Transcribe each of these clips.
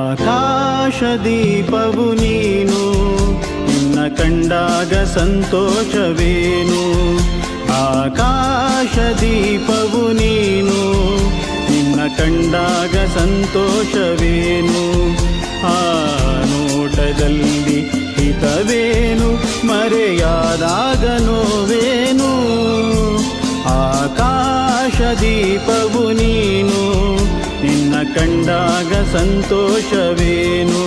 ಆಕಾಶದೀಪವು ನೀನು, ನಿನ್ನ ಕಂಡಾಗ ಸಂತೋಷವೇನು. ಆಕಾಶದೀಪವು ನೀನು, ನಿನ್ನ ಕಂಡಾಗ ಸಂತೋಷವೇನು. ಆ ನೋಟದಲ್ಲಿ ಹಿತವೇನು, ಮರೆಯಾದಾಗ ನೋವೇನು. ಆಕಾಶದೀಪವು ನೀನು, ನಿನ್ನ ಕಂಡಾಗ ಸಂತೋಷವೇನು,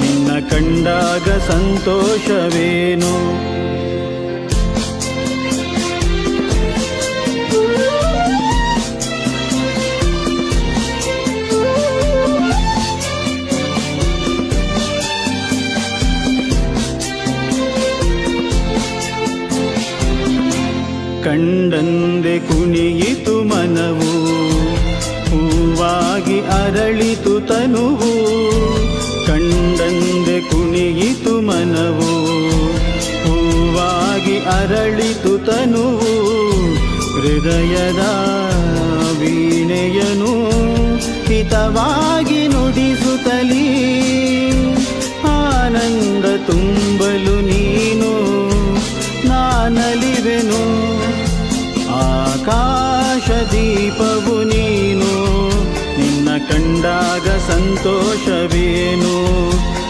ನಿನ್ನ ಕಂಡಾಗ ಸಂತೋಷವೇನು. ಕಂಡಂದೆ ಕುಣಿಯಿತು ಮನವು, ಹೂವಾಗಿ ಅರಳಿತು ತನುವು. ಕಂಡಂದೆ ಕುಣಿಯಿತು ಮನವು, ಹೂವಾಗಿ ಅರಳಿತು ತನುವು. ಹೃದಯದ ವೀಣೆಯನು ಹಿತವಾಗಿ ನುಡಿಸುತ್ತಲೀ, ಆನಂದ ತುಂಬಲು ನೀನು ನಾನಲಿವೆನು. ಆಕಾಶದೀಪವು ನೀನು, ನಿನ್ನ ಕಂಡಾಗ ಸಂತೋಷವೇನು,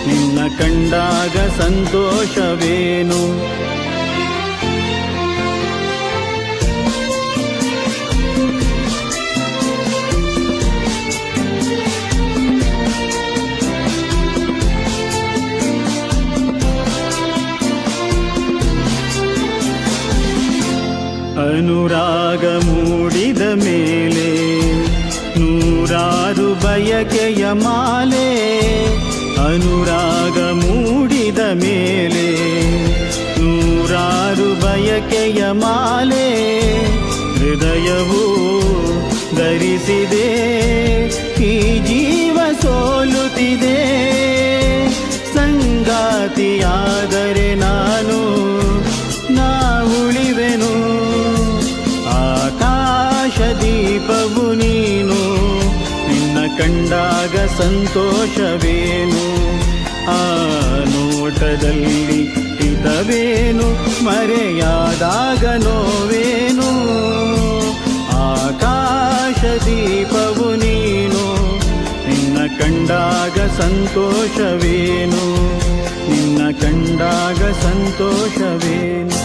ನಿನ್ನ ಕಂಡಾಗ ಸಂತೋಷವೇನು. ಅನುರಾಗ ಮೂಡಿದ ಮೇಲೆ ನೂರಾರು ಬಯಕೆಯ ಮಾಲೆ. ಅನುರಾಗ ಮೂಡಿದ ಮೇಲೆ ನೂರಾರು ಬಯಕೆಯ ಮಾಲೆ. ಹೃದಯವು ಧರಿಸಿದೆ, ಈ ಜೀವ ಸೋಲುತ್ತಿದೆ. ಸಂಗಾತಿಯಾದರೆ ನಾನು ನಾ ಉಳಿವೆನು. ಆಕಾಶದೀಪವು ನೀನು, ನಿನ್ನ ಕಂಡಾಗ ಸಂತೋಷವೇನು. ಆ ನೋಟದಲ್ಲಿ ಹಿತವೇನು, ಮರೆಯಾದಾಗ ನೋವೇನು. ಆಕಾಶದೀಪವು ನೀನು, ನಿನ್ನ ಕಂಡಾಗ ಸಂತೋಷವೇನು, ನಿನ್ನ ಕಂಡಾಗ ಸಂತೋಷವೇನು.